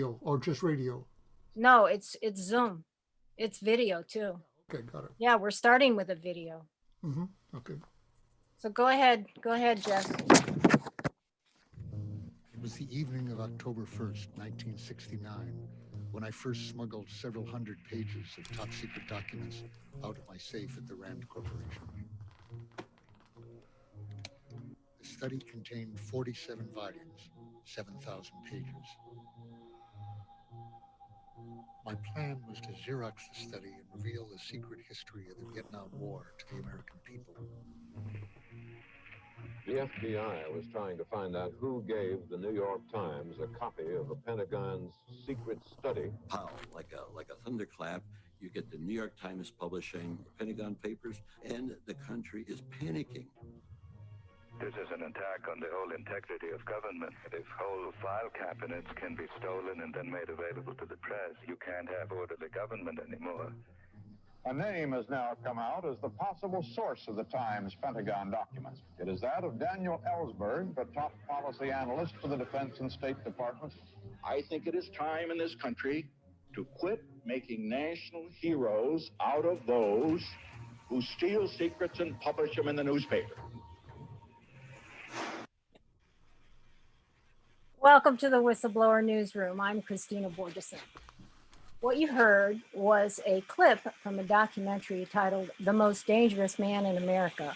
Or just radio? No, it's Zoom. It's video too. Okay, got it. Yeah, we're starting with a video. Okay. So go ahead, Jeff. It was the evening of October 1st, 1969, when I first smuggled several hundred pages of top-secret documents out of my safe at the Rand Corporation. The study contained 47 volumes, 7,000 pages. My plan was to Xerox the study and reveal the secret history of the Vietnam War to the American people. The FBI was trying to find out who gave the New York Times a copy of the Pentagon's secret study. Pow, like a thunderclap. You get the New York Times publishing Pentagon papers, and the country is panicking. This is an attack on the whole integrity of government. If whole file cabinets can be stolen and then made available to the press, you can't have orderly government anymore. A name has now come out as the possible source of the Times Pentagon documents. It is that of Daniel Ellsberg, the top policy analyst for the Defense and State Departments. I think it is time in this country to quit making national heroes out of those who steal secrets and publish them in the newspaper. Welcome to the Whistleblower Newsroom. I'm Christina Borgeson. What you heard was a clip from a documentary titled The Most Dangerous Man in America,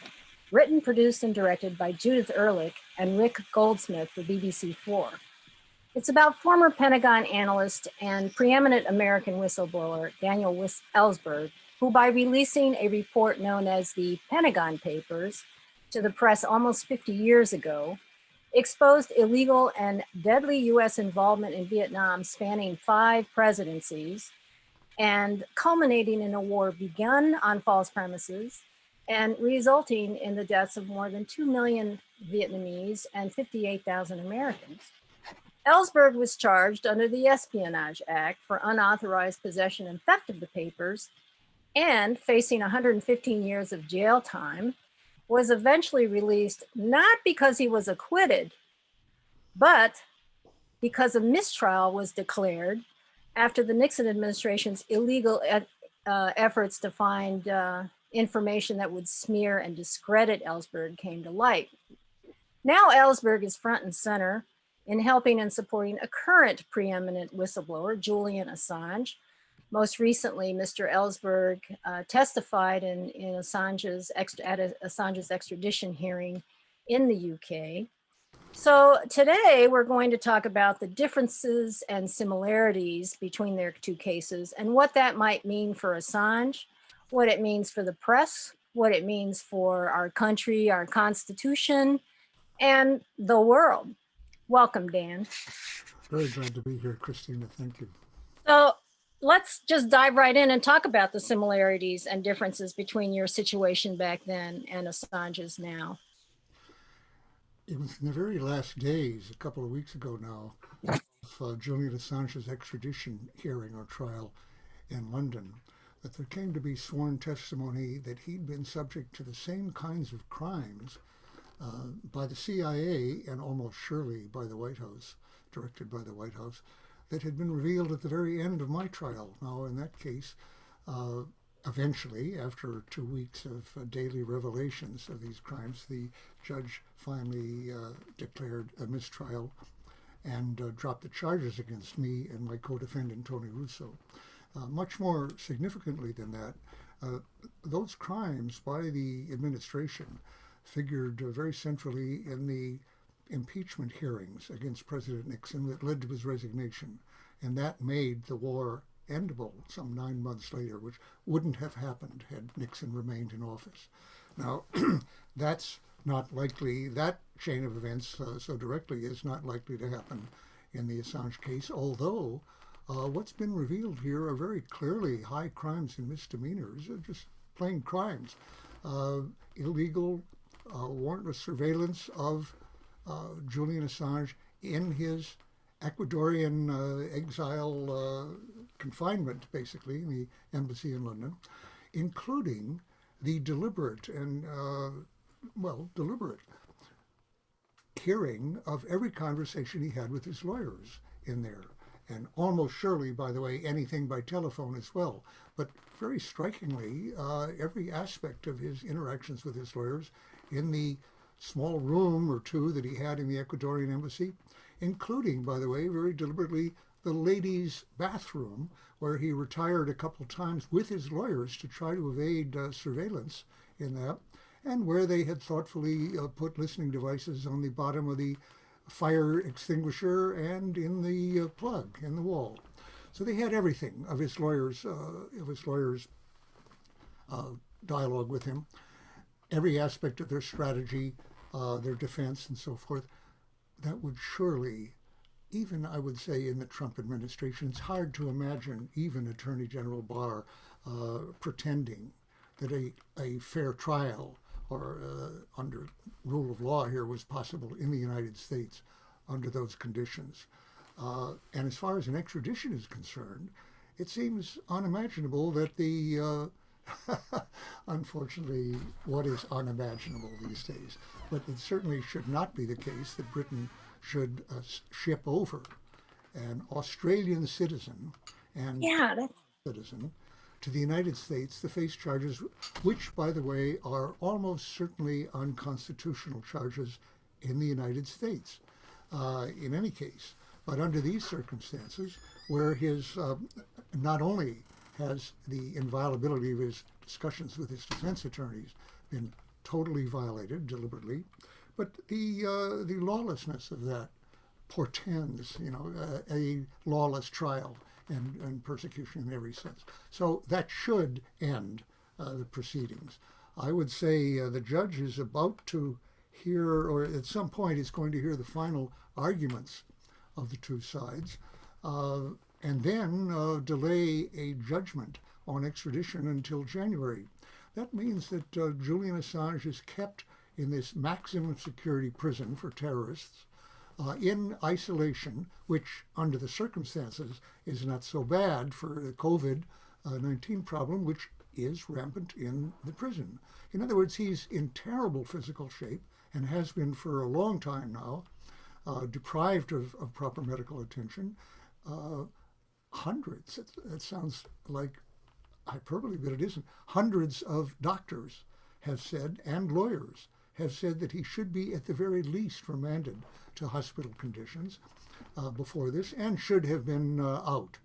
written, produced, and directed by Judith Ehrlich and Rick Goldsmith for BBC4. It's about former Pentagon analyst and preeminent American whistleblower Daniel Ellsberg, who by releasing a report known as the Pentagon Papers to the press almost 50 years ago, exposed illegal and deadly U.S. involvement in Vietnam spanning 5 presidencies and culminating in a war begun on false premises and resulting in the deaths of more than 2 million Vietnamese and 58,000 Americans. Ellsberg was charged under the Espionage Act for unauthorized possession and theft of the papers, and facing 115 years of jail time, was eventually released not because he was acquitted, but because a mistrial was declared after the Nixon administration's illegal efforts to find information that would smear and discredit Ellsberg came to light. Now Ellsberg is front and center in helping and supporting a current preeminent whistleblower, Julian Assange. Most recently, Mr. Ellsberg testified in Assange's extradition hearing in the UK. So today we're going to talk about the differences and similarities between their 2 cases and what that might mean for Assange, what it means for the press, what it means for our country, our Constitution, and the world. Welcome, Dan. Very glad to be here, Christina. Thank you. So let's just dive right in and talk about the similarities and differences between your situation back then and Assange's now. It was in the very last days, a couple of weeks ago now, of Julian Assange's extradition hearing or trial in London, that there came to be sworn testimony that he'd been subject to the same kinds of crimes by the CIA and almost surely by the White House, directed by the White House, that had been revealed at the very end of my trial. Now, in that case, eventually, after 2 weeks of daily revelations of these crimes, the judge finally declared a mistrial and dropped the charges against me and my co-defendant, Tony Russo. Much more significantly than that, those crimes by the administration figured very centrally in the impeachment hearings against President Nixon that led to his resignation. And that made the war endable some 9 months later, which wouldn't have happened had Nixon remained in office. Now, that's not likely, that chain of events so directly is not likely to happen in the Assange case, although what's been revealed here are very clearly high crimes and misdemeanors, just plain crimes. Illegal, warrantless surveillance of Julian Assange in his Ecuadorian exile confinement, basically, in the embassy in London, including the deliberate hearing of every conversation he had with his lawyers in there. and almost surely, by the way, anything by telephone as well. But very strikingly, every aspect of his interactions with his lawyers in the small room or two that he had in the Ecuadorian embassy, including, by the way, very deliberately, the ladies' bathroom, where he retired a couple times with his lawyers to try to evade surveillance in that, and where they had thoughtfully put listening devices on the bottom of the fire extinguisher and in the plug in the wall. So they had everything of his lawyers' dialogue with him, every aspect of their strategy, their defense, and so forth. That would surely, even I would say in the Trump administration, it's hard to imagine even Attorney General Barr pretending that a fair trial or under rule of law here was possible in the United States under those conditions. And as far as an extradition is concerned, it seems unimaginable that the, unfortunately, what is unimaginable these days, but it certainly should not be the case that Britain should ship over an Australian citizen and citizen to the United States to face charges, which, by the way, are almost certainly unconstitutional charges in the United States. In any case, but under these circumstances, where his not only has the inviolability of his discussions with his defense attorneys been totally violated deliberately, but the lawlessness of that portends, a lawless trial and persecution in every sense. So that should end the proceedings. I would say the judge is about to hear, or at some point is going to hear the final arguments of the two sides, and then delay a judgment on extradition until January. That means that Julian Assange is kept in this maximum security prison for terrorists in isolation, which under the circumstances is not so bad for the COVID-19 problem, which is rampant in the prison. In other words, he's in terrible physical shape and has been for a long time now, deprived of proper medical attention. Hundreds, it sounds like hyperbole, but it isn't. Hundreds of doctors have said, and lawyers have said, that he should be at the very least remanded to hospital conditions before this, and should have been out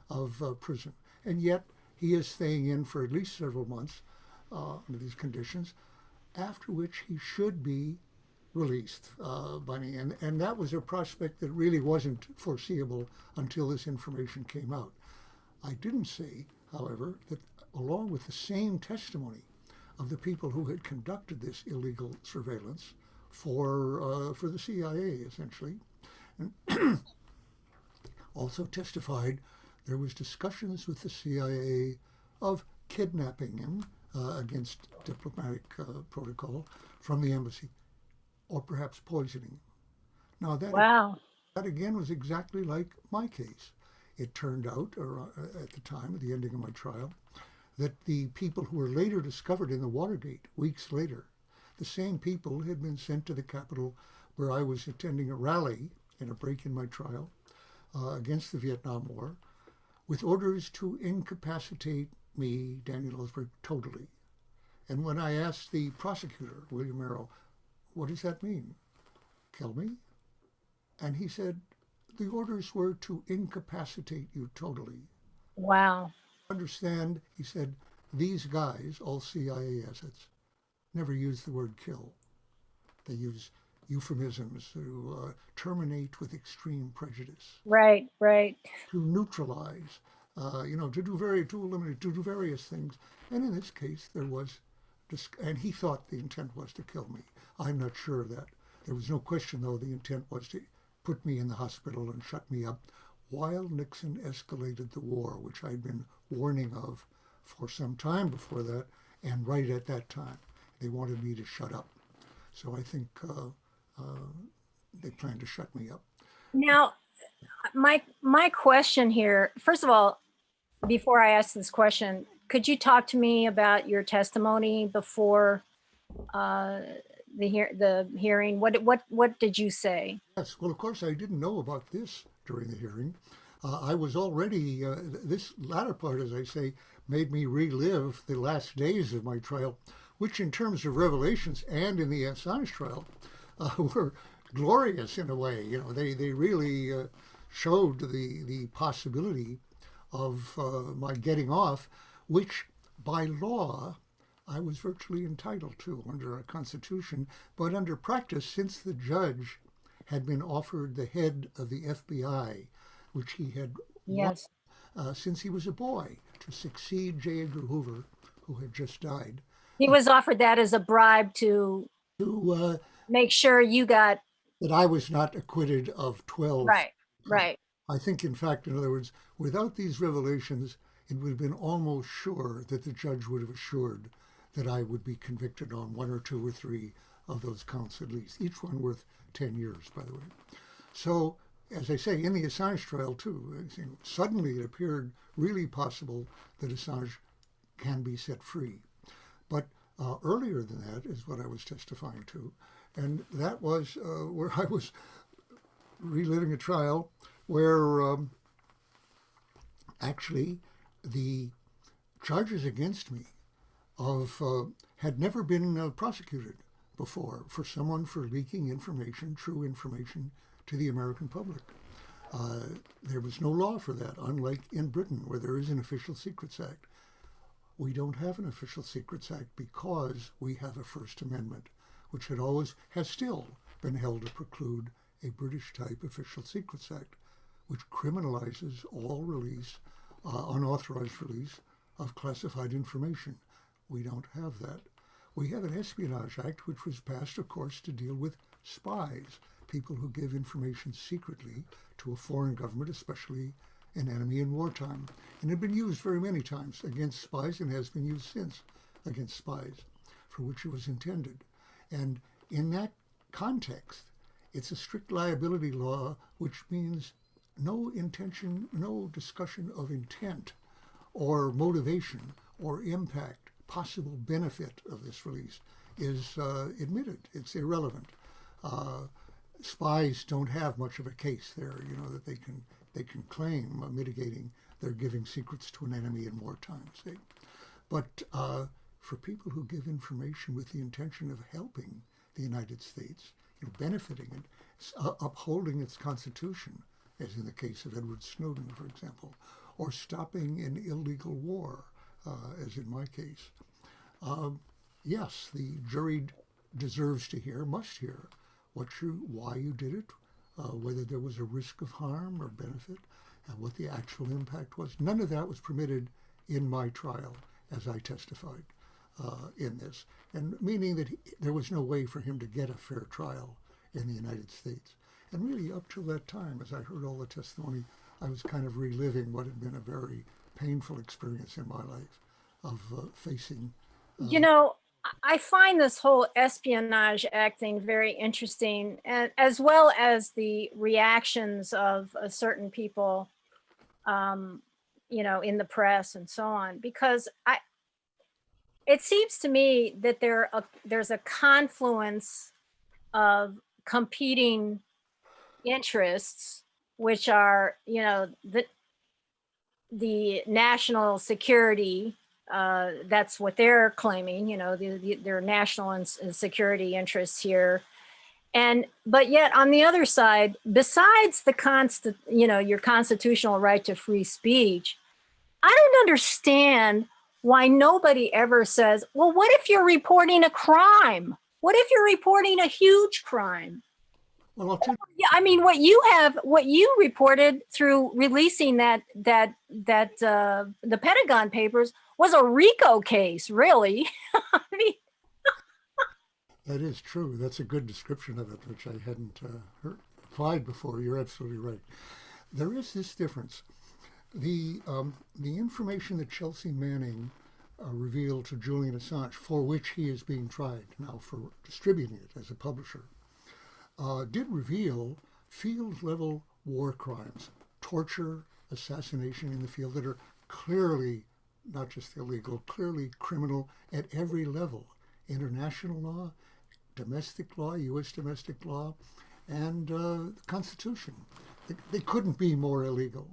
of prison. And yet he is staying in for at least several months under these conditions, after which he should be released by me. And that was a prospect that really wasn't foreseeable until this information came out. I didn't say, however, that along with the same testimony of the people who had conducted this illegal surveillance for the CIA, essentially, and also testified there was discussions with the CIA of kidnapping him against diplomatic protocol from the embassy, or perhaps poisoning. Now that again was exactly like my case. It turned out, or at the time, at the ending of my trial, that the people who were later discovered in the Watergate, weeks later, the same people had been sent to the Capitol where I was attending a rally in a break in my trial against the Vietnam War, with orders to incapacitate me, Daniel Ellsberg, totally. And when I asked the prosecutor, William Merrill, what does that mean? Kill me? And he said, the orders were to incapacitate you totally. Wow. Understand, he said, these guys, all CIA assets, never use the word kill. They use euphemisms to terminate with extreme prejudice. Right. To neutralize, to do various things. And in this case, there was, and he thought the intent was to kill me. I'm not sure of that. There was no question, though, the intent was to put me in the hospital and shut me up while Nixon escalated the war, which I'd been warning of for some time before that, and right at that time. They wanted me to shut up. So I think they planned to shut me up. Now, my question here, first of all, before I ask this question, could you talk to me about your testimony before the hearing? What did you say? Yes, well, of course, I didn't know about this during the hearing, I was already, this latter part, as I say, made me relive the last days of my trial, which in terms of revelations and in the Assange trial were glorious in a way. You know, they really showed the possibility of my getting off, which by law I was virtually entitled to under our Constitution, but under practice, since the judge had been offered the head of the FBI, which he had Yes. since he was a boy, to succeed J. Edgar Hoover, who had just died. He was offered that as a bribe to make sure you got. That I was not acquitted of 12. Right, right. I think, in fact, in other words, without these revelations, it would have been almost sure that the judge would have assured that I would be convicted on 1 or 2 or 3 of those counts at least, each one worth 10 years, by the way. So, as I say, in the Assange trial, too, suddenly it appeared really possible that Assange can be set free. But earlier than that is what I was testifying to, and that was where I was reliving a trial where actually the charges against me had never been prosecuted before for someone for leaking information, true information, to the American public. There was no law for that, unlike in Britain, where there is an Official Secrets Act. We don't have an Official Secrets Act because we have a First Amendment, which has still been held to preclude a British-type Official Secrets Act, which criminalizes all release, unauthorized release of classified information. We don't have that. We have an Espionage Act, which was passed, of course, to deal with spies, people who give information secretly to a foreign government, especially an enemy in wartime. And it had been used very many times against spies and has been used since against spies, for which it was intended. And in that context, it's a strict liability law, which means no intention, no discussion of intent or motivation or impact, possible benefit of this release is admitted. It's irrelevant. Spies don't have much of a case there, you know, that they can claim mitigating their giving secrets to an enemy in wartime, say. But for people who give information with the intention of helping the United States, you know, benefiting it, upholding its Constitution, as in the case of Edward Snowden, for example, or stopping an illegal war, as in my case, yes, the jury deserves to hear, must hear, why you did it, whether there was a risk of harm or benefit, and what the actual impact was. None of that was permitted in my trial as I testified in this, and meaning that there was no way for him to get a fair trial in the United States. And really, up till that time, as I heard all the testimony, I was kind of reliving what had been a very painful experience in my life of facing. You know, I find this whole Espionage Act thing very interesting, and as well as the reactions of certain people, you know, in the press and so on, because it seems to me that there's a confluence of competing interests, which are, you know, the national security. That's what they're claiming, you know, their national and security interests here. But yet on the other side, besides your constitutional right to free speech, I don't understand why nobody ever says, well, what if you're reporting a crime? What if you're reporting a huge crime? Well, I'll tell you. Yeah, I mean, what you reported through releasing the Pentagon papers was a RICO case, really. I mean, that is true. That's a good description of it, which I hadn't applied before. You're absolutely right. There is this difference. The information that Chelsea Manning revealed to Julian Assange, for which he is being tried now for distributing it as a publisher, did reveal field-level war crimes, torture, assassination in the field that are clearly not just illegal, clearly criminal at every level. International law, domestic law, U.S. domestic law, and the Constitution. They couldn't be more illegal.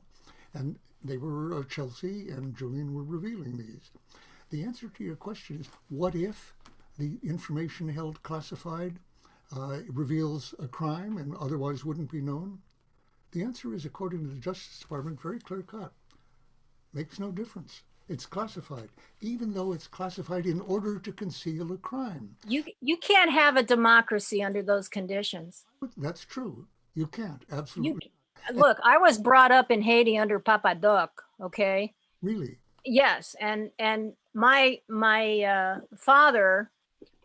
And they were, Chelsea and Julian were revealing these. The answer to your question is, what if the information held classified reveals a crime and otherwise wouldn't be known? The answer is, according to the Justice Department, very clear cut. Makes no difference. It's classified, even though it's classified in order to conceal a crime. You can't have a democracy under those conditions. That's true. You can't, absolutely. Look, I was brought up in Haiti under Papa Doc, okay? Really? Yes, and my father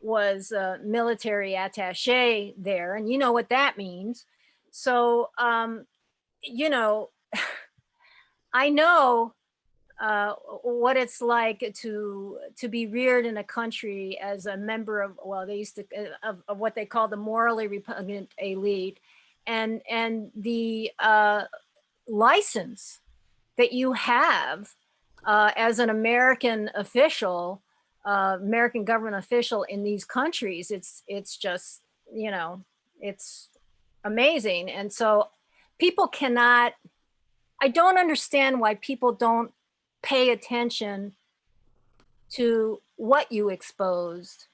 was a military attaché there, and you know what that means. So, you know, I know what it's like to be reared in a country as a member of, well, they used to of what they call the morally repugnant elite, and the license that you have as an American official, American government official in these countries. It's just, you know, it's amazing. And so people cannot, I don't understand why people don't pay attention to what you exposed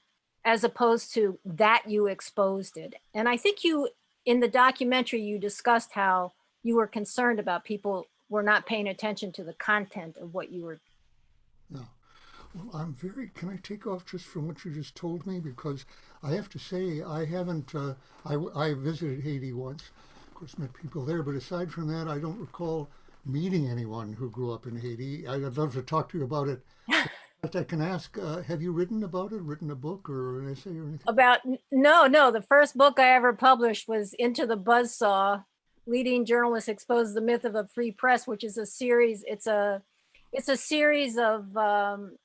as opposed to that you exposed it. And I think you, in the documentary, you discussed how you were concerned about people were not paying attention to the content of what you were. No. Well, I'm very, can I take off just from what you just told me? Because I have to say, I haven't, I visited Haiti once, of course, met people there, but aside from that, I don't recall meeting anyone who grew up in Haiti. I'd love to talk to you about it. But I can ask, have you written about it, written a book or an essay or anything? About, no, the first book I ever published was Into the Buzzsaw, Leading Journalists Expose the Myth of a Free Press, which is a series, it's a series of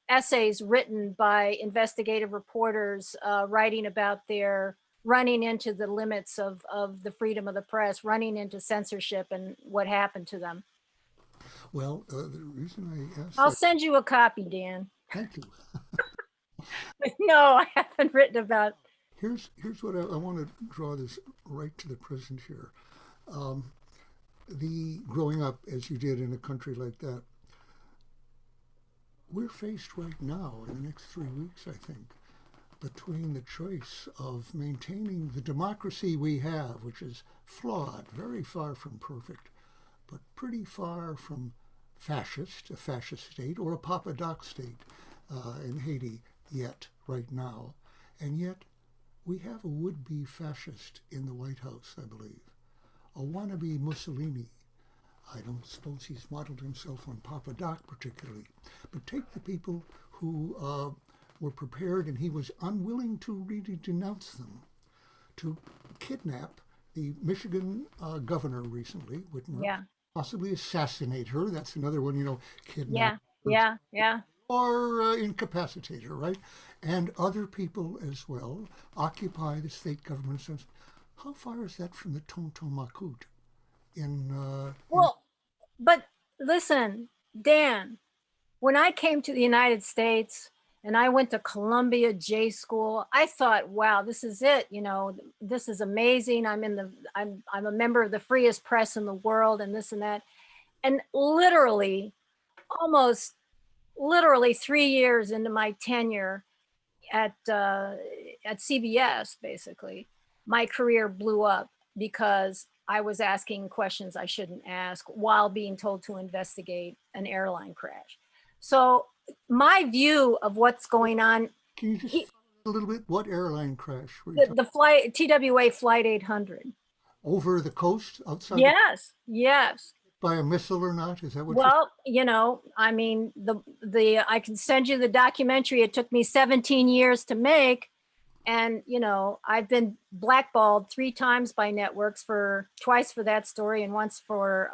essays written by investigative reporters writing about their running into the limits of the freedom of the press, running into censorship and what happened to them. Well, the reason I asked, I'll send you a copy, Dan. Thank you. No, I haven't written about. Here's what I want to draw this right to the present here. The growing up as you did in a country like that, we're faced right now in the next 3 weeks, I think, between the choice of maintaining the democracy we have, which is flawed, very far from perfect, but pretty far from fascist, a fascist state, or a Papa Doc state in Haiti yet, right now. And yet, we have a would-be fascist in the White House, I believe, a wannabe Mussolini. I don't suppose he's modeled himself on Papa Doc particularly, but take the people who were prepared, and he was unwilling to really denounce them, to kidnap the Michigan governor recently, Whitmer, Yeah. possibly assassinate her. That's another one, you know, kidnap. Yeah. Or incapacitate her, right? And other people as well occupy the state government. How far is that from the Tonton Macoute? Well, but listen, Dan, when I came to the United States and I went to Columbia J School, I thought, wow, this is it. You know, this is amazing. I'm a member of the freest press in the world and this and that. And literally, almost 3 years into my tenure at CBS, basically, my career blew up because I was asking questions I shouldn't ask while being told to investigate an airline crash. So my view of what's going on. Can you just a little bit? What airline crash? The flight, TWA Flight 800. Over the coast outside? Yes. By a missile or not? Is that what? Well, you know, I mean, I can send you the documentary. It took me 17 years to make. And, you know, I've been blackballed 3 times by networks, twice for that story and once for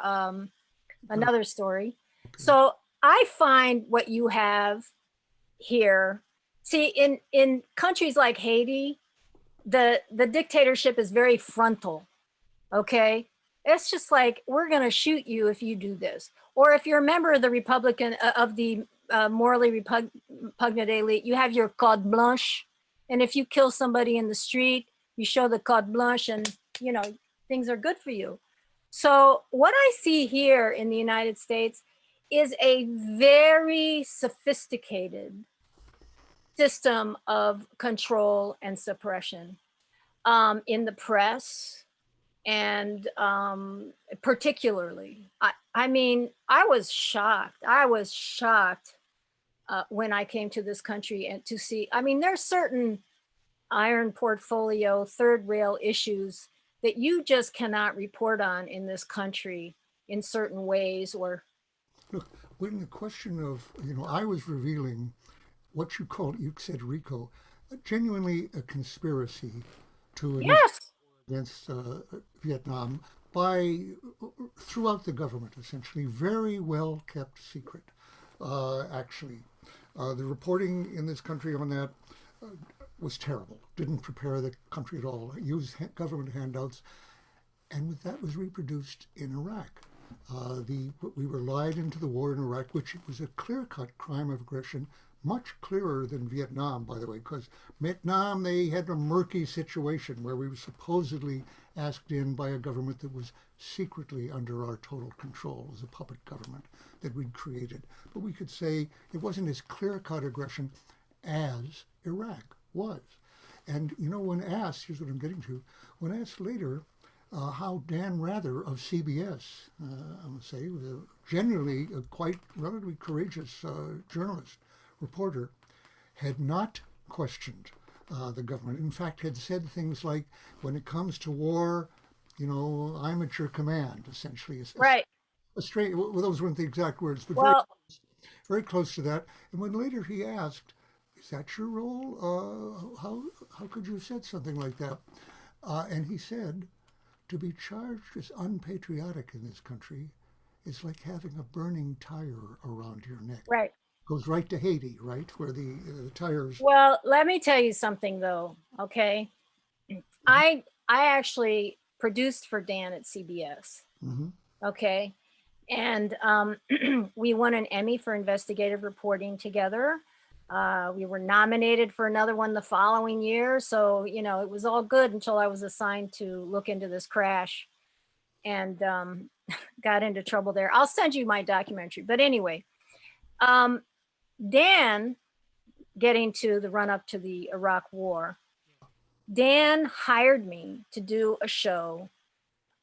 another story. Okay. So I find what you have here, see, in countries like Haiti, the dictatorship is very frontal, okay? It's just like, we're gonna shoot you if you do this. Or if you're a member of the morally repugnant elite, you have your carte blanche. And if you kill somebody in the street, you show the carte blanche and, you know, things are good for you. So what I see here in the United States is a very sophisticated system of control and suppression in the press, and particularly, I mean, I was shocked. I was shocked when I came to this country and to see, I mean, there's certain iron portfolio, third rail issues that you just cannot report on in this country in certain ways. Or Look, when the question of, I was revealing what you called, you said RICO, genuinely a conspiracy to yes, against Vietnam by throughout the government, essentially, very well kept secret. Actually, the reporting in this country on that was terrible. Didn't prepare the country at all. Used government handouts, and that was reproduced in Iraq. We were lied into the war in Iraq, which was a clear-cut crime of aggression, much clearer than Vietnam, by the way, because Vietnam, they had a murky situation where we were supposedly asked in by a government that was secretly under our total control. It was a puppet government that we'd created. But we could say it wasn't as clear-cut aggression as Iraq was. And, when asked, here's what I'm getting to, when asked later how Dan Rather of CBS, I would say, was generally a quite relatively courageous journalist, reporter, had not questioned the government. In fact, had said things like, when it comes to war, I'm at your command, essentially. right. Well, those weren't the exact words, but Well, very close to that. And when later he asked, is that your role? How could you have said something like that? And he said, to be charged as unpatriotic in this country is like having a burning tire around your neck. right. Goes right to Haiti, right, where the tires. Well, let me tell you something though, okay? I actually produced for Dan at CBS, Mm-hmm. okay? And we won an Emmy for investigative reporting together. We were nominated for another one the following year. So, it was all good until I was assigned to look into this crash and got into trouble there. I'll send you my documentary. But anyway, Dan, getting to the run up to the Iraq war, Dan hired me to do a show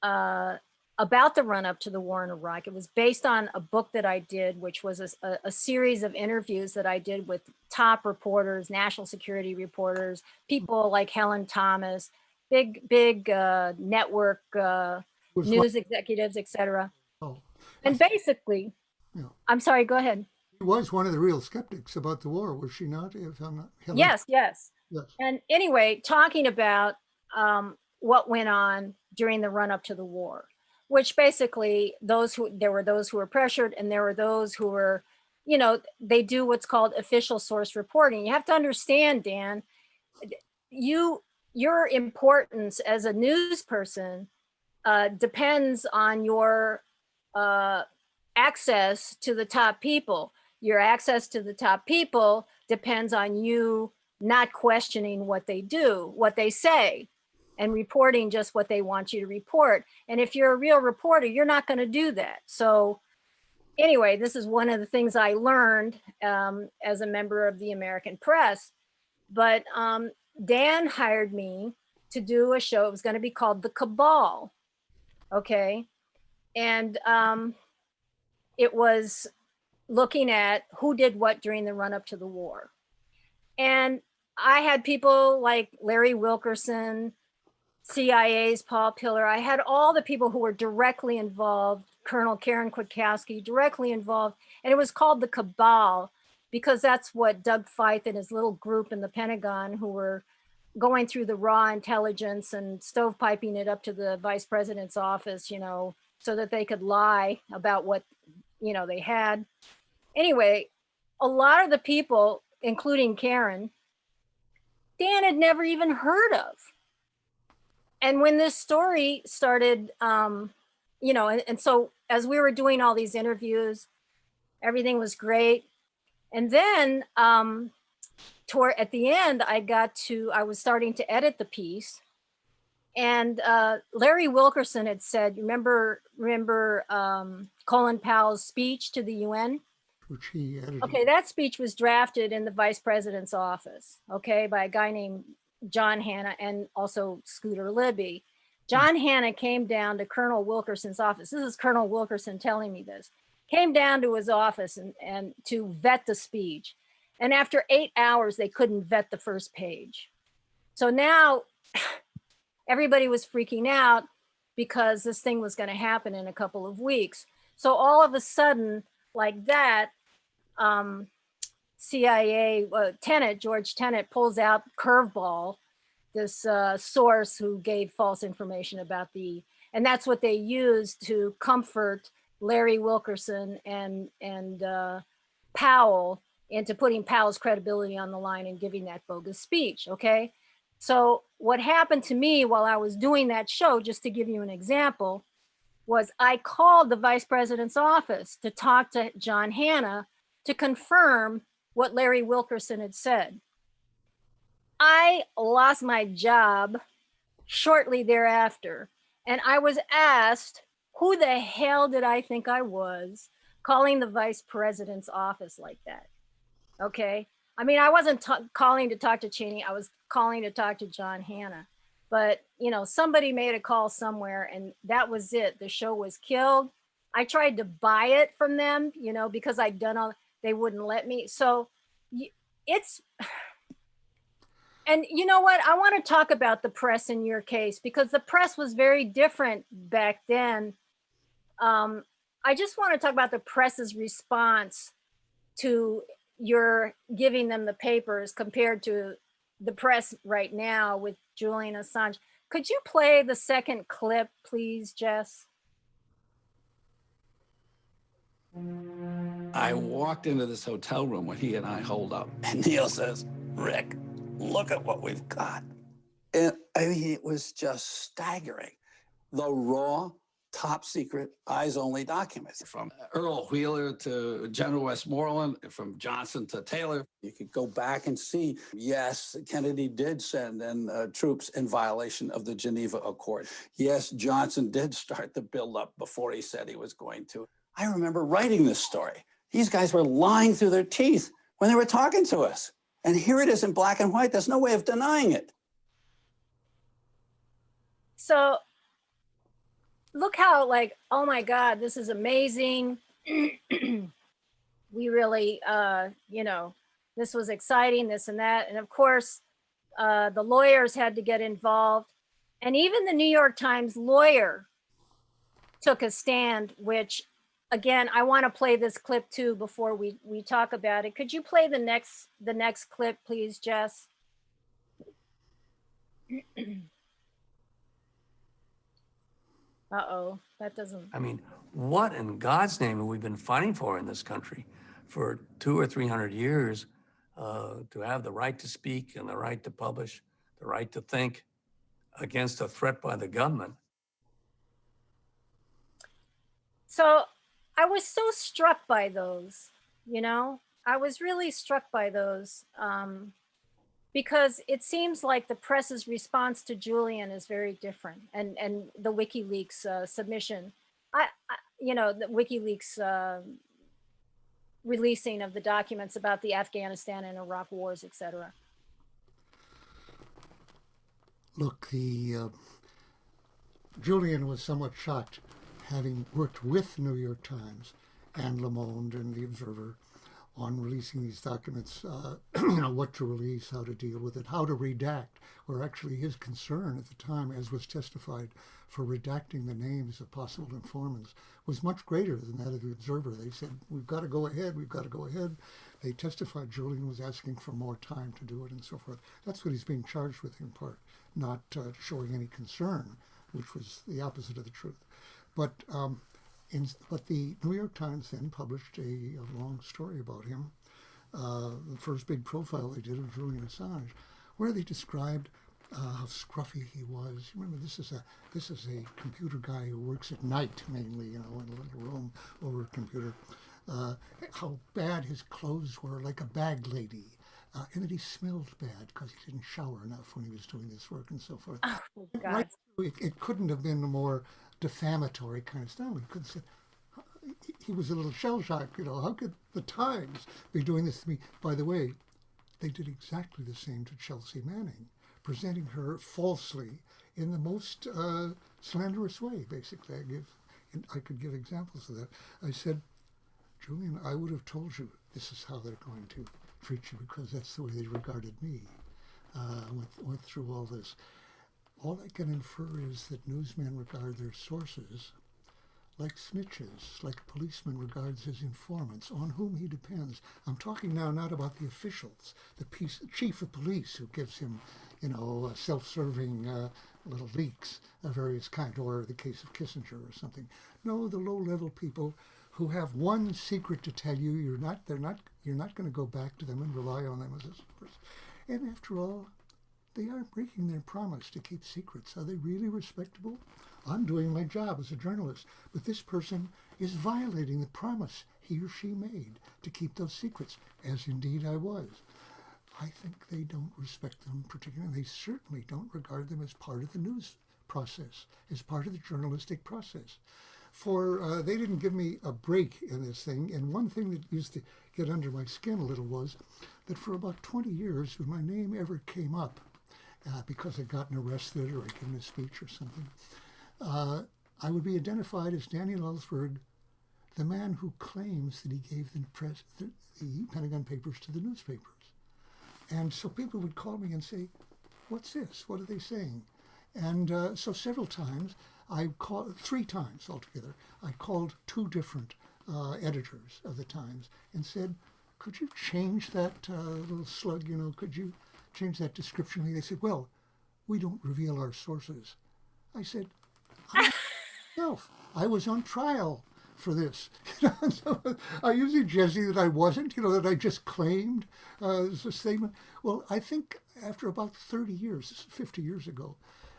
about the run up to the war in Iraq. It was based on a book that I did, which was a series of interviews that I did with top reporters, national security reporters, people like Helen Thomas, big network news executives, etc. Oh, And basically, I'm sorry, go ahead. She was one of the real skeptics about the war, was she not? If I'm not. Helen? Yes. Yes. And anyway, talking about what went on during the run up to the war, which basically there were those who were pressured, and there were those who were, they do what's called official source reporting. You have to understand, Dan, your importance as a news person depends on your access to the top people. Your access to the top people depends on you not questioning what they do, what they say, and reporting just what they want you to report. And if you're a real reporter, you're not going to do that. So anyway, this is one of the things I learned as a member of the American press. But Dan hired me to do a show. It was going to be called The Cabal. Okay. And it was looking at who did what during the run up to the war. And I had people like Larry Wilkerson, CIA's Paul Pillar. I had all the people who were directly involved, Colonel Karen Kwiatkowski, directly involved. And it was called The Cabal because that's what Doug Feith and his little group in the Pentagon, who were going through the raw intelligence and stovepiping it up to the vice president's office, so that they could lie about what, they had. Anyway, a lot of the people, including Karen, Dan had never even heard of. And when this story started, and so as we were doing all these interviews, everything was great. And then at the end, I was starting to edit the piece. And Larry Wilkerson had said, remember Colin Powell's speech to the UN? Which he edited. Okay, that speech was drafted in the vice president's office, okay, by a guy named John Hanna and also Scooter Libby. John Hanna came down to Colonel Wilkerson's office. This is Colonel Wilkerson telling me this. Came down to his office and to vet the speech. And after 8 hours, they couldn't vet the first page. So now everybody was freaking out because this thing was going to happen in a couple of weeks. So all of a sudden, like that, CIA George Tenet pulls out Curveball, this source who gave false information about and that's what they used to comfort Larry Wilkerson and Powell into putting Powell's credibility on the line and giving that bogus speech, okay? So what happened to me while I was doing that show, just to give you an example, was I called the vice president's office to talk to John Hanna to confirm what Larry Wilkerson had said. I lost my job shortly thereafter, and I was asked, who the hell did I think I was calling the vice president's office like that? Okay. I mean, I wasn't calling to talk to Cheney. I was calling to talk to John Hanna. But, you know, somebody made a call somewhere and that was it. The show was killed. I tried to buy it from them, you know, because I'd done all, they wouldn't let me. So it's, and you know what? I want to talk about the press in your case because the press was very different back then. I just want to talk about the press's response to your giving them the papers compared to the press right now with Julian Assange. Could you play the second clip, please, Jess? I walked into this hotel room when he and I holed up, and Neil says, Rick, look at what we've got. And I mean, it was just staggering. The raw, top secret, eyes-only documents from Earl Wheeler to General Westmoreland, from Johnson to Taylor. You could go back and see, yes, Kennedy did send in troops in violation of the Geneva Accord. Yes, Johnson did start the buildup before he said he was going to. I remember writing this story. These guys were lying through their teeth when they were talking to us. And here it is in black and white. There's no way of denying it. So look how like, oh my God, this is amazing. We really, you know, this was exciting, this and that. And of course, the lawyers had to get involved. And even the New York Times lawyer took a stand, which again, I want to play this clip too before we talk about it. Could you play the next clip, please, Jess? Uh-oh, that doesn't. I mean, what in God's name have we been fighting for in this country for 200 or 300 years, to have the right to speak and the right to publish, the right to think against a threat by the government? So I was so struck by those, you know, I was really struck by those because it seems like the press's response to Julian is very different, and the WikiLeaks submission, you know, the WikiLeaks releasing of the documents about the Afghanistan and Iraq wars, etc. Look, Julian was somewhat shocked, having worked with New York Times and Le Monde and The Observer on releasing these documents, you know, what to release, how to deal with it, how to redact, where actually his concern at the time, as was testified, for redacting the names of possible informants was much greater than that of The Observer. They said, we've got to go ahead, we've got to go ahead. They testified Julian was asking for more time to do it and so forth. That's what he's being charged with in part, not showing any concern, which was the opposite of the truth. But the New York Times then published a long story about him, the first big profile they did of Julian Assange, where they described how scruffy he was. Remember, this is a computer guy who works at night mainly, you know, in a little room over a computer. How bad his clothes were, like a bag lady. and that he smelled bad because he didn't shower enough when he was doing this work and so forth. Oh, Right, God. it couldn't have been a more defamatory kind of style. He could have said, he was a little shell-shocked, how could the Times be doing this to me? By the way, they did exactly the same to Chelsea Manning, presenting her falsely in the most slanderous way, basically. I could give examples of that. I said, Julian, I would have told you this is how they're going to treat you because that's the way they regarded me. Went through all this. All I can infer is that newsmen regard their sources like snitches, like a policeman regards his informants, on whom he depends. I'm talking now not about the officials, the chief of police who gives him, self-serving little leaks of various kinds, or the case of Kissinger or something. No, the low-level people who have one secret to tell you, you're not going to go back to them and rely on them as a source. And after all, they are breaking their promise to keep secrets. Are they really respectable? I'm doing my job as a journalist, but this person is violating the promise he or she made to keep those secrets, as indeed I was. I think they don't respect them particularly. They certainly don't regard them as part of the news process, as part of the journalistic process. For they didn't give me a break in this thing, and one thing that used to get under my skin a little was that for about 20 years, when my name ever came up, because I'd gotten arrested or I'd given a speech or something, I would be identified as Daniel Ellsberg, the man who claims that he gave the Pentagon Papers to the newspapers. And so people would call me and say, what's this? What are they saying? And so several times, three times altogether, I called two different editors of the Times and said, could you change that little slug, could you change that description? They said, well, we don't reveal our sources. I said, I was on trial for this. So are you suggesting that I wasn't, that I just claimed as a statement? Well, I think after about 30 years, 50 years ago,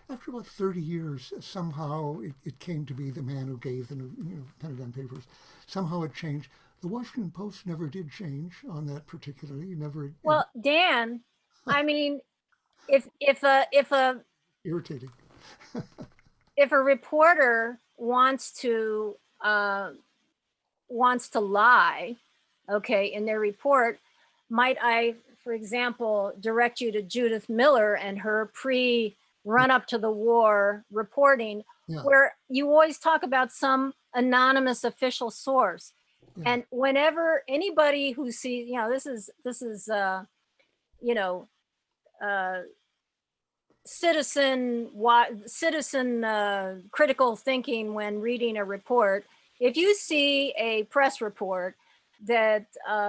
after about 30 years, somehow it came to be the man who gave the Pentagon Papers. Somehow it changed. The Washington Post never did change on that particularly. Never. Well, Dan, I mean, if a irritating. If a reporter wants to lie, okay, in their report, might I, for example, direct you to Judith Miller and her run up to the war reporting, where you always talk about some anonymous official source. Yeah. And whenever anybody who sees, this is citizen critical thinking when reading a report. If you see a press report that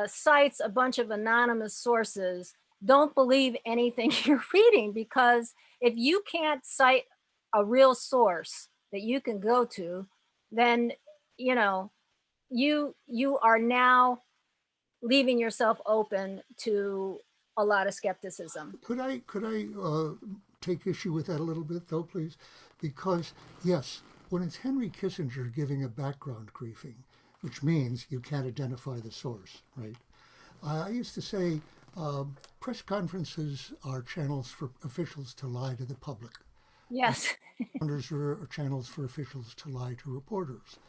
cites a bunch of anonymous sources, don't believe anything you're reading, because if you can't cite a real source that you can go to, then you are now leaving yourself open to a lot of skepticism. Could I take issue with that a little bit, though, please? Because yes, when it's Henry Kissinger giving a background briefing, which means you can't identify the source, right? I used to say press conferences are channels for officials to lie to the public. Yes. Founders are channels for officials to lie to reporters.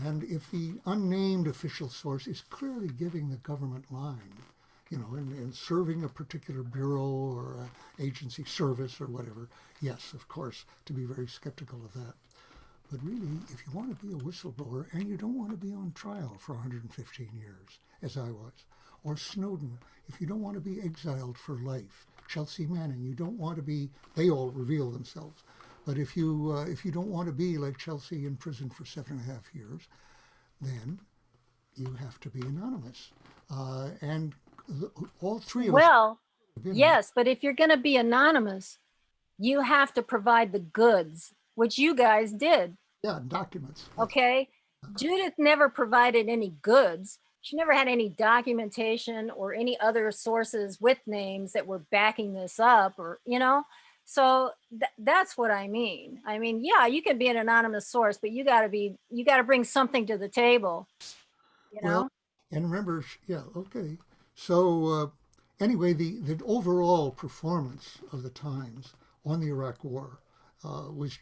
And if the unnamed official source is clearly giving the government line, and serving a particular bureau or agency service or whatever, yes, of course, to be very skeptical of that. But really, if you want to be a whistleblower and you don't want to be on trial for 115 years, as I was, or Snowden, if you don't want to be exiled for life, Chelsea Manning, you don't want to be, they all reveal themselves. But if you don't want to be like Chelsea in prison for 7.5 years, then you have to be anonymous. And all three of us. Well, yes, but if you're going to be anonymous, you have to provide the goods, which you guys did. Yeah, documents. Okay. Judith never provided any goods. She never had any documentation or any other sources with names that were backing this up, or, so that's what I mean. I mean, yeah, you can be an anonymous source, but you got to bring something to the table, Well, and remember, yeah, okay. So Anyway, the overall performance of the Times on the Iraq War was,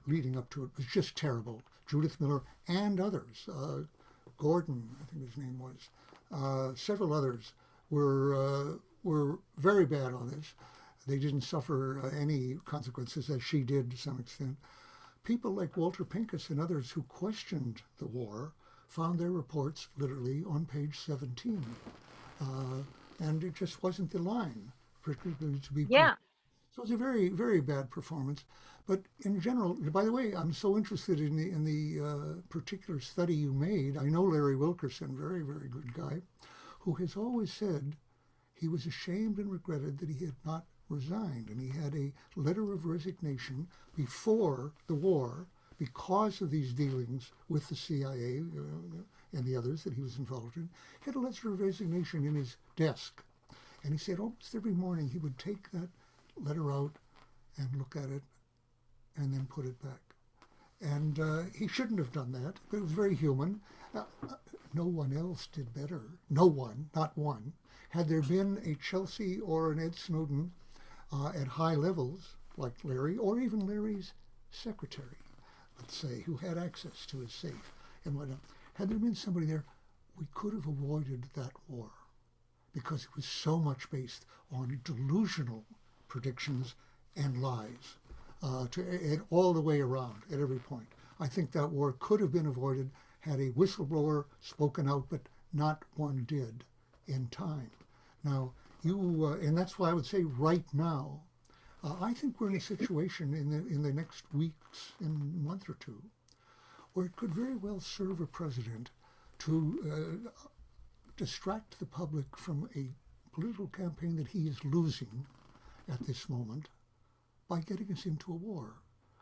leading up to it, was just terrible. Judith Miller and others, Gordon, I think his name was, several others were very bad on this. They didn't suffer any consequences, as she did to some extent. People like Walter Pincus and others who questioned the war found their reports literally on page 17. And it just wasn't the line, particularly to be. Yeah. So it's a very, very bad performance. But in general, by the way, I'm so interested in the particular study you made. I know Larry Wilkerson, very, very good guy, who has always said he was ashamed and regretted that he had not resigned. And he had a letter of resignation before the war because of these dealings with the CIA and the others that he was involved in. He had a letter of resignation in his desk. And he said almost every morning he would take that letter out and look at it and then put it back. And he shouldn't have done that, but it was very human. No one else did better. No one, not one. Had there been a Chelsea or an Ed Snowden at high levels, like Larry, or even Larry's secretary, let's say, who had access to his safe and whatnot, had there been somebody there, we could have avoided that war because it was so much based on delusional predictions and lies and all the way around at every point. I think that war could have been avoided had a whistleblower spoken out, but not one did in time. Now, and that's why I would say right now, I think we're in a situation in the next weeks and month or two where it could very well serve a president to distract the public from a political campaign that he is losing at this moment by getting us into a war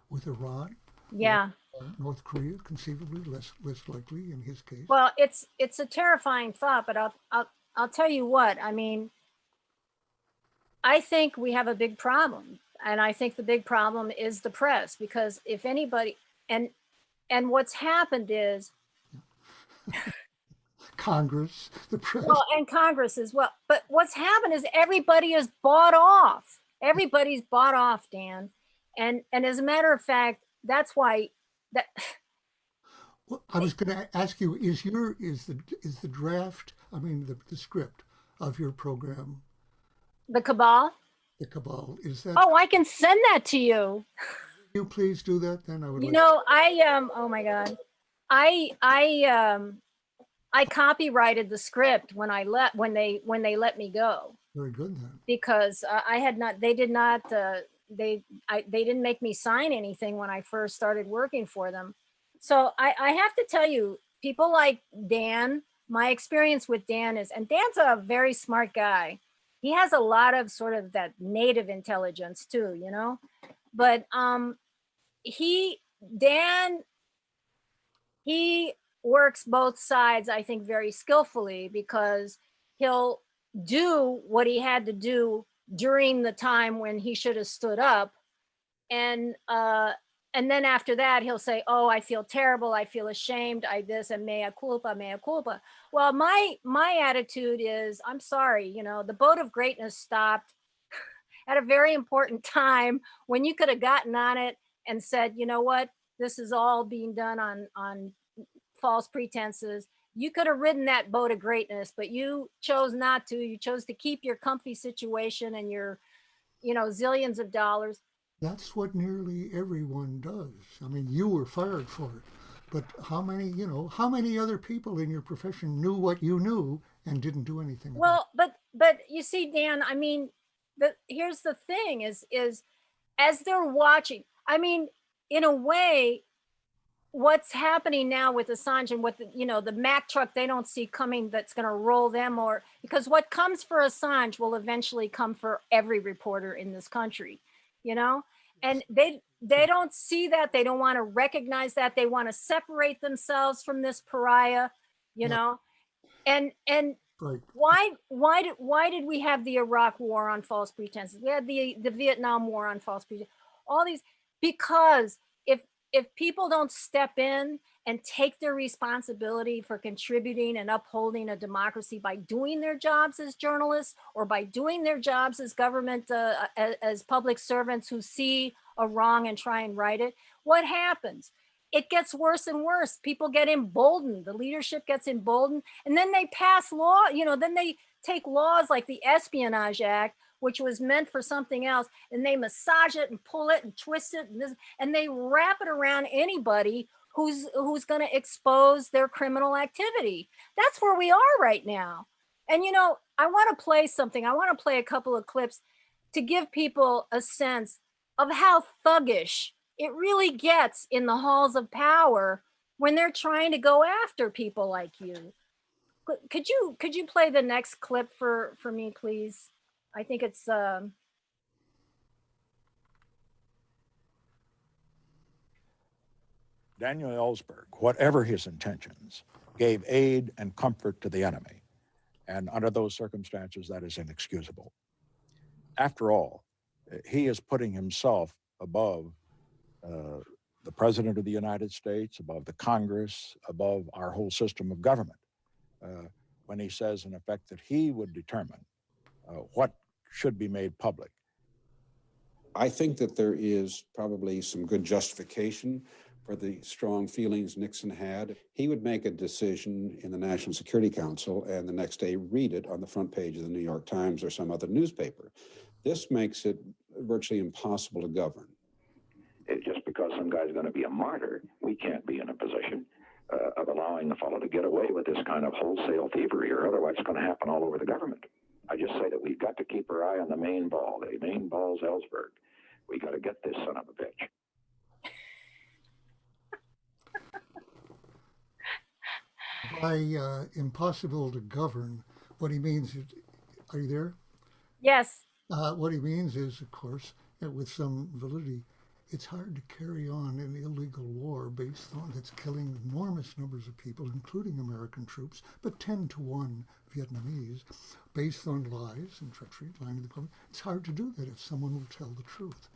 with Iran. Yeah. North Korea, conceivably less likely in his case. Well, it's a terrifying thought, but I'll tell you what. I mean, I think we have a big problem, and I think the big problem is the press, because if anybody and what's happened is Congress, the press. Well, and Congress as well. But what's happened is everybody is bought off. Everybody's bought off, Dan. And as a matter of fact, that's why that. Well, I was going to ask you: is the draft? I mean, the script of your program. The cabal. The cabal, is that? Oh, I can send that to you. Will you please do that? Then I would. Oh my God, I copyrighted the script when they let me go. Very good then. Because they didn't make me sign anything when I first started working for them. So I have to tell you, people like Dan, my experience with Dan is, and Dan's a very smart guy. He has a lot of sort of that native intelligence too, but he works both sides, I think, very skillfully, because he'll do what he had to do during the time when he should have stood up, and then after that he'll say, oh, I feel terrible, I feel ashamed, I this, and mea culpa. Well, my attitude is, I'm sorry, the boat of greatness stopped at a very important time when you could have gotten on it and said, you know what, this is all being done on false pretenses. You could have ridden that boat of greatness, but you chose not to. You chose to keep your comfy situation and your, zillions of dollars. That's what nearly everyone does. I mean, you were fired for it, but how many other people in your profession knew what you knew and didn't do anything? Well, but you see, Dan, I mean, here's the thing is as they're watching, I mean, in a way, what's happening now with Assange and what the Mack truck they don't see coming, that's going to roll them, because what comes for Assange will eventually come for every reporter in this country, and they don't see that. They don't want to recognize that. They want to separate themselves from this pariah, and right. Why did we have the Iraq war on false pretenses? We had the Vietnam war on false pretenses. All these, because if people don't step in and take their responsibility for contributing and upholding a democracy by doing their jobs as journalists or by doing their jobs as government, as public servants who see a wrong and try and right it, what happens? It gets worse and worse. People get emboldened. The leadership gets emboldened, and then they pass law. Then they take laws like the Espionage Act, which was meant for something else, and they massage it and pull it and twist it, and they wrap it around anybody who's going to expose their criminal activity. That's where we are right now. And I want to play something. I want to play a couple of clips to give people a sense of how thuggish it really gets in the halls of power when they're trying to go after people like you. Could you play the next clip for me, please? I think it's Daniel Ellsberg, whatever his intentions, gave aid and comfort to the enemy. And under those circumstances, that is inexcusable. After all, he is putting himself above the President of the United States, above the Congress, above our whole system of government, when he says, in effect, that he would determine what should be made public. I think that there is probably some good justification for the strong feelings Nixon had. He would make a decision in the National Security Council and the next day read it on the front page of the New York Times or some other newspaper. This makes it virtually impossible to govern. Just because some guy's going to be a martyr, we can't be in a position of allowing the fellow to get away with this kind of wholesale thievery, or otherwise it's going to happen all over the government. I just say that we've got to keep our eye on the main ball. The main ball's Ellsberg. We got to get this son of a bitch. By impossible to govern, what he means is, are you there? Yes. What he means is, of course, with some validity, it's hard to carry on an illegal war based on that's killing enormous numbers of people, including American troops, but 10 to 1 Vietnamese, based on lies and treachery, lying to the public. It's hard to do that if someone will tell the truth.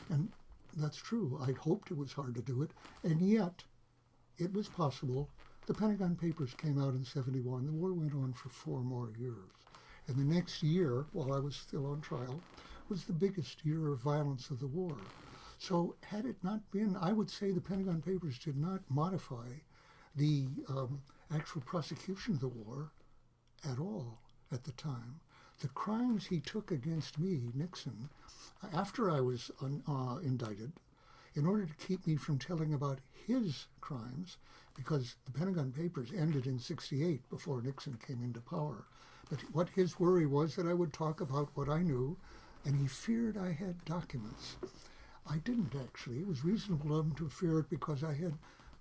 And that's true. I hoped it was hard to do it, and yet it was possible. The Pentagon Papers came out in '71. The war went on for 4 more years. And the next year, while I was still on trial, was the biggest year of violence of the war. So had it not been, I would say the Pentagon Papers did not modify the actual prosecution of the war at all at the time. The crimes he took against me, Nixon, after I was indicted, in order to keep me from telling about his crimes, because the Pentagon Papers ended in '68 before Nixon came into power. But what his worry was that I would talk about what I knew, and he feared I had documents. I didn't actually. It was reasonable of him to fear it because I had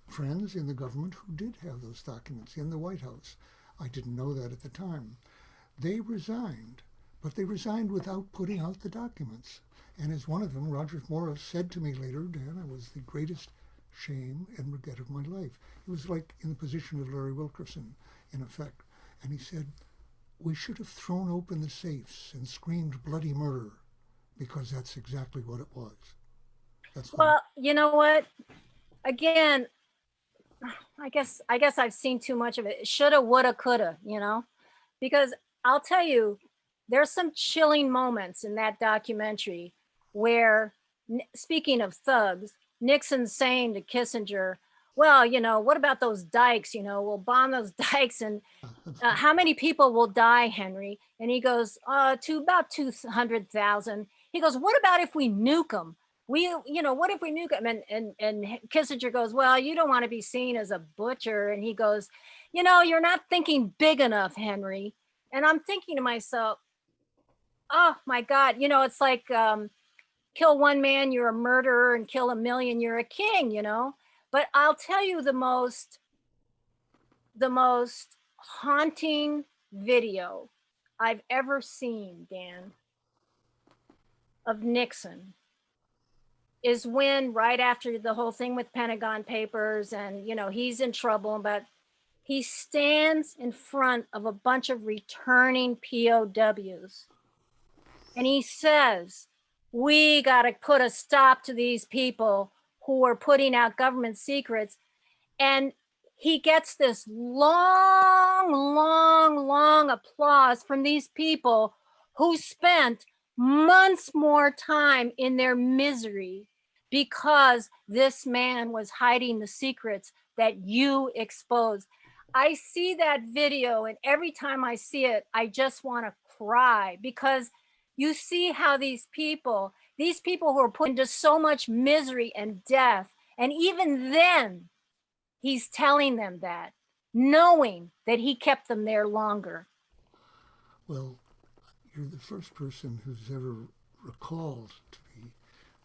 friends in the government who did have those documents in the White House. I didn't know that at the time. They resigned, but they resigned without putting out the documents. And as one of them, Roger Morris, said to me later, Dan, it was the greatest shame and regret of my life. He was like in the position of Larry Wilkerson, in effect. And he said, we should have thrown open the safes and screamed bloody murder, because that's exactly what it was. Well, you know what? Again, I guess I've seen too much of it. Shoulda, woulda, coulda, because I'll tell you, there's some chilling moments in that documentary where, speaking of thugs, Nixon's saying to Kissinger, well, what about those dikes? We'll bomb those dikes, and how many people will die, Henry? And he goes, to about 200,000. He goes, what about if we nuke them? What if we nuke them? And Kissinger goes, well, you don't want to be seen as a butcher. And he goes, you're not thinking big enough, Henry. And I'm thinking to myself, oh my God, it's like kill one man, you're a murderer, and kill a million, you're a king, But I'll tell you the most haunting video I've ever seen, Dan, of Nixon is when, right after the whole thing with Pentagon Papers and, he's in trouble, but he stands in front of a bunch of returning POWs and he says, we got to put a stop to these people who were putting out government secrets. And he gets this long, long, long applause from these people who spent months more time in their misery because this man was hiding the secrets that you exposed. I see that video, and every time I see it, I just want to cry, because you see how these people who are put into so much misery and death, and even then, he's telling them that, knowing that he kept them there longer. Well, you're the first person who's ever recalled to me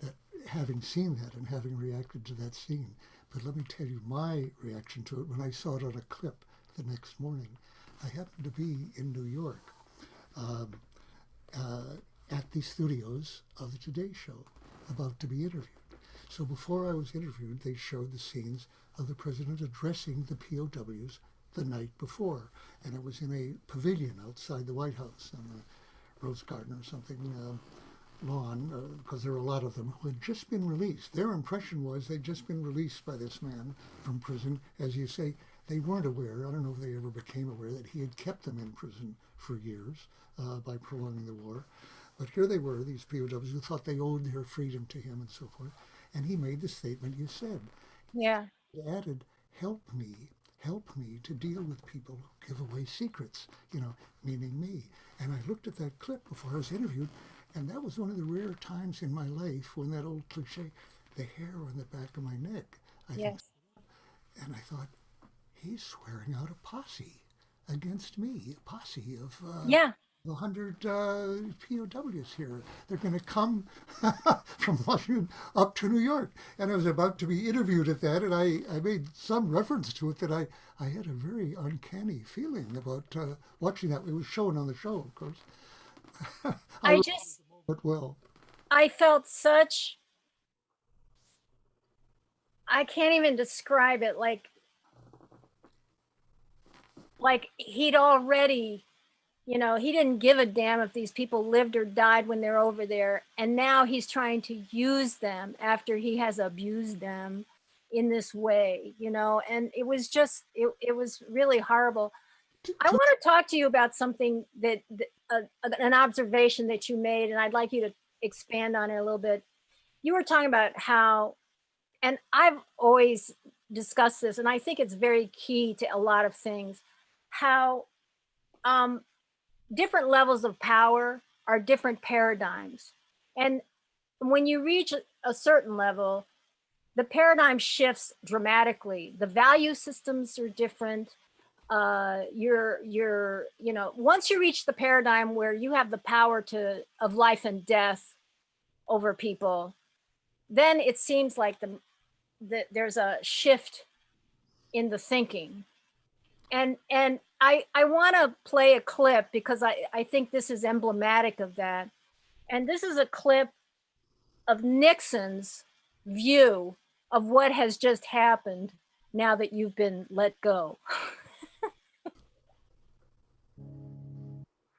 that, having seen that and having reacted to that scene. But let me tell you my reaction to it when I saw it on a clip the next morning. I happened to be in New York at the studios of the Today Show, about to be interviewed. So before I was interviewed, they showed the scenes of the president addressing the POWs the night before. And it was in a pavilion outside the White House on the Rose Garden or something lawn, because there were a lot of them who had just been released. Their impression was they'd just been released by this man from prison. As you say, they weren't aware, I don't know if they ever became aware, that he had kept them in prison for years by prolonging the war. But here they were, these POWs who thought they owed their freedom to him and so forth. And he made the statement you said. Yeah. He added, help me to deal with people who give away secrets, meaning me. And I looked at that clip before I was interviewed, and that was one of the rare times in my life when that old cliche, the hair on the back of my neck, I think. And I thought, he's swearing out a posse against me, a posse of 100 POWs here. They're going to come from Washington up to New York. And I was about to be interviewed at that, and I made some reference to it that I had a very uncanny feeling about watching that. It was shown on the show, of course. I felt such, I can't even describe it, like he'd already, he didn't give a damn if these people lived or died when they're over there. And now he's trying to use them after he has abused them in this way, and it was just, it was really horrible. I want to talk to you about something that an observation that you made, and I'd like you to expand on it a little bit. You were talking about how, and I've always discussed this, and I think it's very key to a lot of things, how different levels of power are different paradigms. And when you reach a certain level, the paradigm shifts dramatically. The value systems are different. Once you reach the paradigm where you have the power of life and death over people, then it seems like there's a shift in the thinking. And I want to play a clip because I think this is emblematic of that. And this is a clip of Nixon's view of what has just happened now that you've been let go.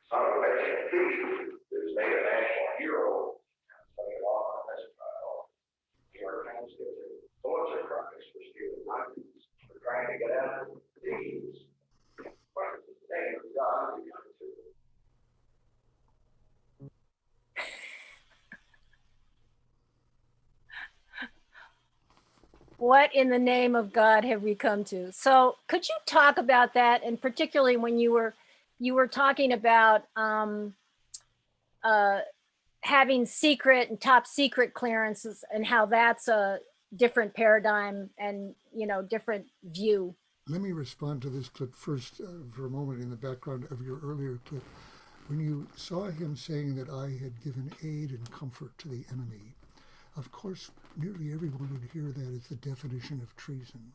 Son of a institution is made a national hero and studied law on this trial. You are transmitted Pulitzer Prize for stealing documents, for trying to get at these. What is the name of God we come to? What in the name of God have we come to? So could you talk about that? And particularly when you were talking about having secret and top secret clearances and how that's a different paradigm and, different view. Let me respond to this clip first for a moment in the background of your earlier clip. When you saw him saying that I had given aid and comfort to the enemy, of course, nearly everyone would hear that as the definition of treason.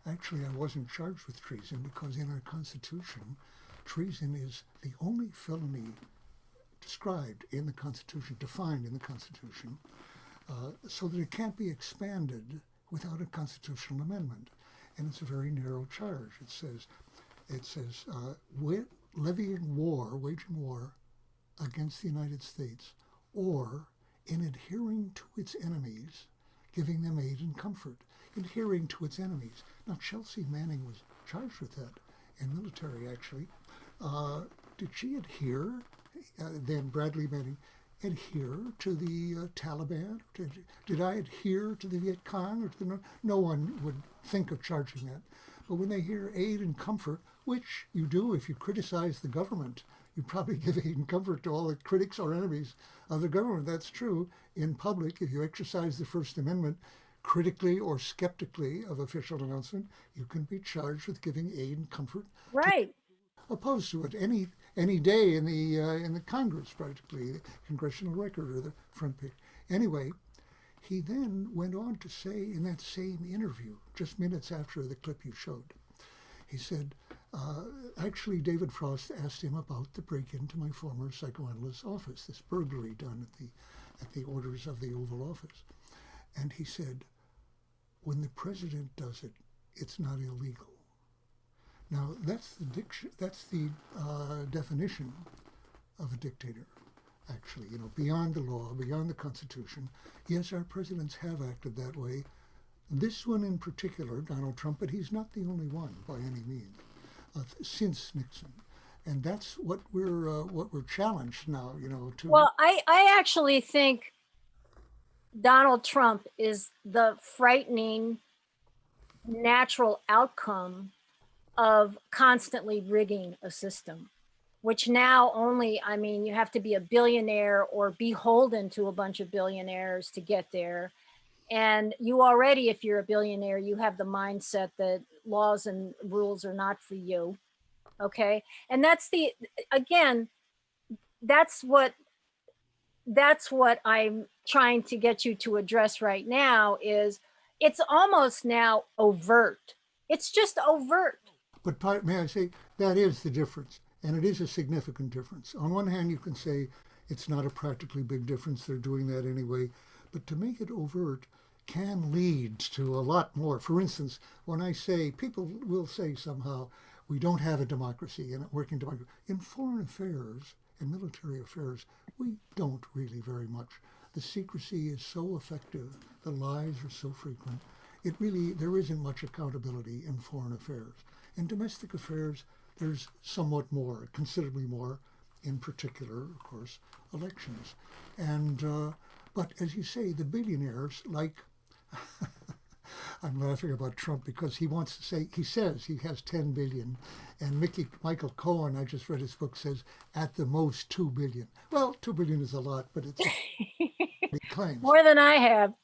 Actually, I wasn't charged with treason because in our Constitution, treason is the only felony described in the Constitution, defined in the Constitution, so that it can't be expanded without a constitutional amendment. And it's a very narrow charge. It says levying war, waging war against the United States, or in adhering to its enemies, giving them aid and comfort, adhering to its enemies. Now, Chelsea Manning was charged with that in military, actually. Did she adhere, then Bradley Manning, adhere to the Taliban? Did I adhere to the Viet Cong? Or to the, no one would think of charging that. But when they hear aid and comfort, which you do if you criticize the government, you probably give aid and comfort to all the critics or enemies of the government. That's true in public. If you exercise the First Amendment critically or skeptically of official announcement, you can be charged with giving aid and comfort. Right. Opposed to it any day in the Congress, practically, the congressional record or the front page. Anyway, he then went on to say in that same interview, just minutes after the clip you showed, he said, actually, David Frost asked him about the break-in to my former psychoanalyst office, this burglary done at the orders of the Oval Office. And he said, when the president does it, it's not illegal. Now, that's the definition of a dictator, actually, beyond the law, beyond the Constitution. Yes, our presidents have acted that way. This one in particular, Donald Trump, but he's not the only one by any means, since Nixon. And that's what we're challenged now, to... Well, I actually think Donald Trump is the frightening natural outcome of constantly rigging a system, which now only, you have to be a billionaire or beholden to a bunch of billionaires to get there. And you already, if you're a billionaire, you have the mindset that laws and rules are not for you. Okay. And that's what I'm trying to get you to address right now is it's almost now overt. It's just overt. But may I say, that is the difference, and it is a significant difference. On one hand, you can say it's not a practically big difference, they're doing that anyway, but to make it overt can lead to a lot more. For instance, when I say, people will say somehow, we don't have a democracy and a working democracy. In foreign affairs and military affairs, we don't really very much. The secrecy is so effective, the lies are so frequent. There isn't much accountability in foreign affairs. In domestic affairs, there's somewhat more, considerably more, in particular, of course, elections. And, but as you say, the billionaires, like, I'm laughing about Trump because he wants to say, he says he has 10 billion, and Michael Cohen, I just read his book, says at the most 2 billion. Well, 2 billion is a lot, but it's he claims. More than I have.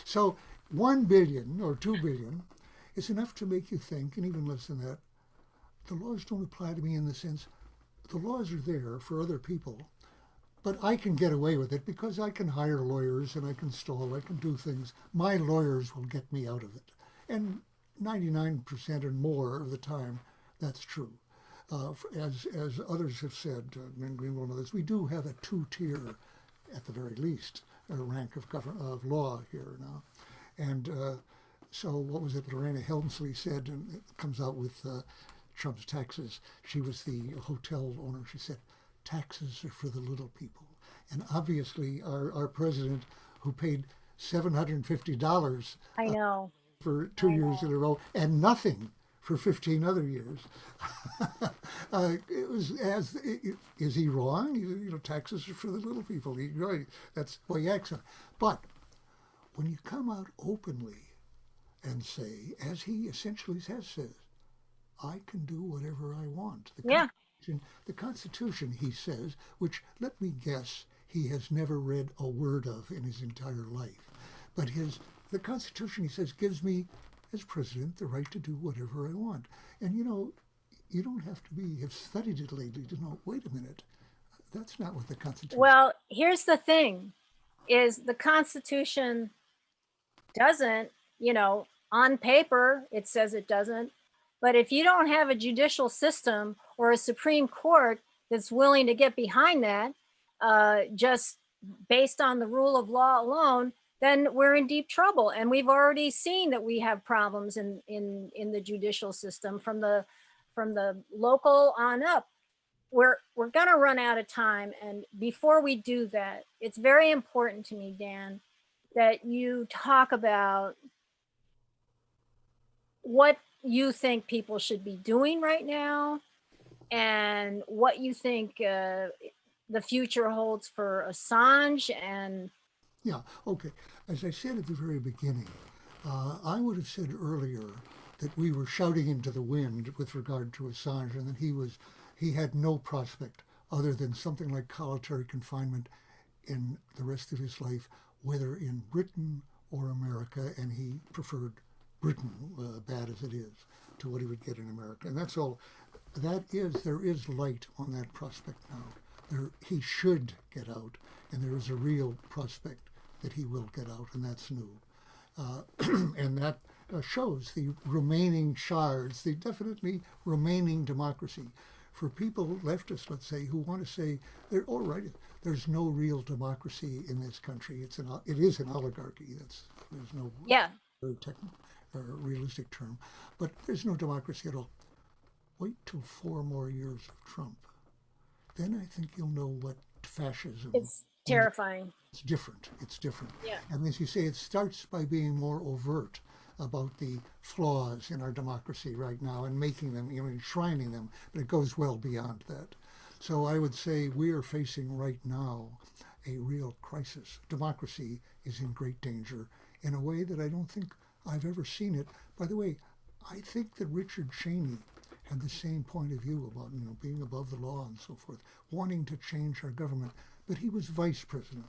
So 1 billion or 2 billion is enough to make you think, and even less than that, the laws don't apply to me in the sense, the laws are there for other people, but I can get away with it because I can hire lawyers and I can stall, I can do things. My lawyers will get me out of it. And 99% or more of the time, that's true. As others have said, Ben Greenwald and others, we do have a two-tier, at the very least, rank of law here now. And so what was it Lorena Helmsley said, and it comes out with Trump's taxes. She was the hotel owner. She said, taxes are for the little people. And obviously our president, who paid $750 I know. For 2 years in a row and nothing for 15 other years. It was is he wrong? Taxes are for the little people. That's why he acts on. But when you come out openly and say, as he essentially has said, I can do whatever I want. The Constitution, he says, which, let me guess, he has never read a word of in his entire life. But the Constitution, he says, gives me, as president, the right to do whatever I want. And, you don't have to have studied it lately to know, wait a minute, that's not what the Constitution... Well, here's the thing, is the Constitution doesn't, on paper, it says it doesn't. But if you don't have a judicial system or a Supreme Court that's willing to get behind that, just based on the rule of law alone, then we're in deep trouble. And we've already seen that we have problems in the judicial system from the local on up. We're going to run out of time. And before we do that, it's very important to me, Dan, that you talk about what you think people should be doing right now and what you think the future holds for Assange. And yeah, okay. As I said at the very beginning, I would have said earlier that we were shouting into the wind with regard to Assange, and that he had no prospect other than something like solitary confinement in the rest of his life, whether in Britain or America, and he preferred Britain, bad as it is, to what he would get in America. And that's all. There is light on that prospect now. He should get out, and there is a real prospect that he will get out, and that's new. And that shows the remaining shards, the definitely remaining democracy. For people, leftists, let's say, who want to say, they're all right, there's no real democracy in this country. It is an oligarchy. There's no very technical or realistic term, but there's no democracy at all. Wait till 4 more years of Trump. Then I think you'll know what fascism. It's terrifying. It's different. It's different. Yeah. And as you say, it starts by being more overt about the flaws in our democracy right now and making them, enshrining them, but it goes well beyond that. So I would say we are facing right now a real crisis. Democracy is in great danger in a way that I don't think I've ever seen it. By the way, I think that Richard Cheney had the same point of view about being above the law and so forth, wanting to change our government, but he was vice president.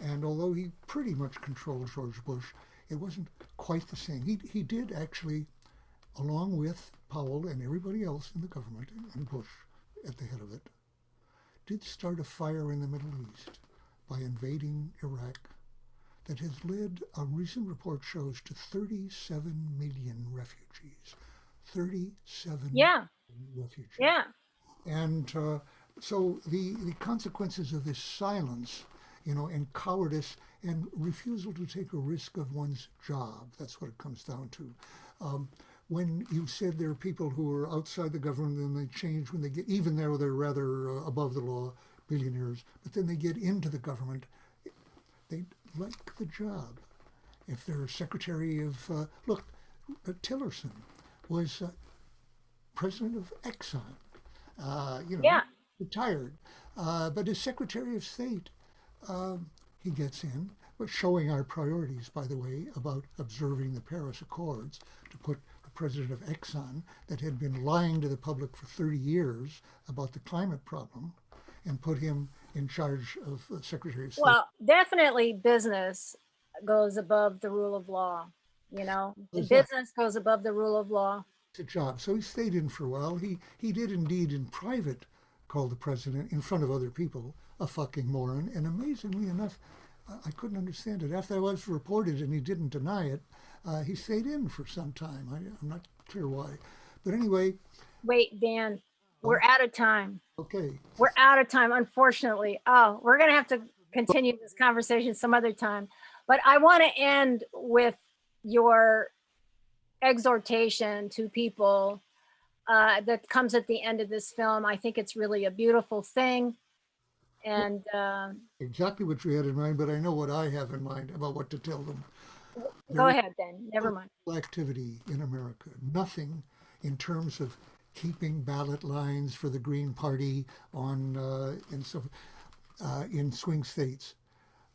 And although he pretty much controlled George Bush, it wasn't quite the same. He did actually, along with Powell and everybody else in the government, and Bush at the head of it, did start a fire in the Middle East by invading Iraq that has led, a recent report shows, to 37 million refugees. 37 million refugees. Yeah. And so the consequences of this silence, and cowardice and refusal to take a risk of one's job, that's what it comes down to. When you said there are people who are outside the government and they change when they get, even though they're rather above the law, billionaires, but then they get into the government, they like the job. If they're secretary of, Tillerson was president of Exxon, retired, but as Secretary of State, he gets in, but showing our priorities, by the way, about observing the Paris Accords, to put a president of Exxon that had been lying to the public for 30 years about the climate problem, and put him in charge of Secretary of State. Well, definitely business goes above the rule of law. Business goes above the rule of law. It's a job. So he stayed in for a while. He did indeed in private call the president in front of other people a fucking moron. And amazingly enough, I couldn't understand it. After I was reported and he didn't deny it, he stayed in for some time. I'm not clear why. But anyway. Wait, Dan, we're out of time. Okay. We're out of time, unfortunately. Oh, we're going to have to continue this conversation some other time. But I want to end with your exhortation to people that comes at the end of this film. I think it's really a beautiful thing. And exactly what you had in mind, but I know what I have in mind about what to tell them. Go ahead then, never mind. Activity in America, nothing in terms of keeping ballot lines for the Green Party in swing states.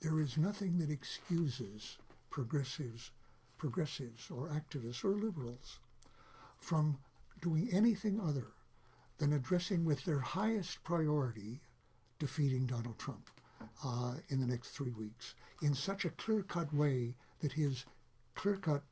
There is nothing that excuses progressives or activists or liberals from doing anything other than addressing with their highest priority defeating Donald Trump in the next 3 weeks in such a clear-cut way that his clear-cut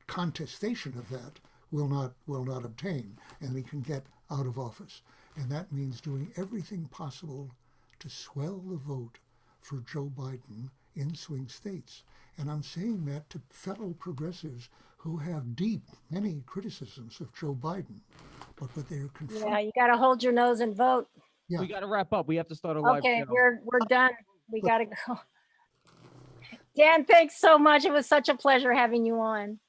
contestation of that will not obtain, and he can get out of office. And that means doing everything possible to swell the vote for Joe Biden in swing states. And I'm saying that to fellow progressives who have many criticisms of Joe Biden, but they're confronted. Yeah, you got to hold your nose and vote. Yeah. We got to wrap up. We have to start a live show. Okay, we're done. We got to go. Dan, thanks so much. It was such a pleasure having you on.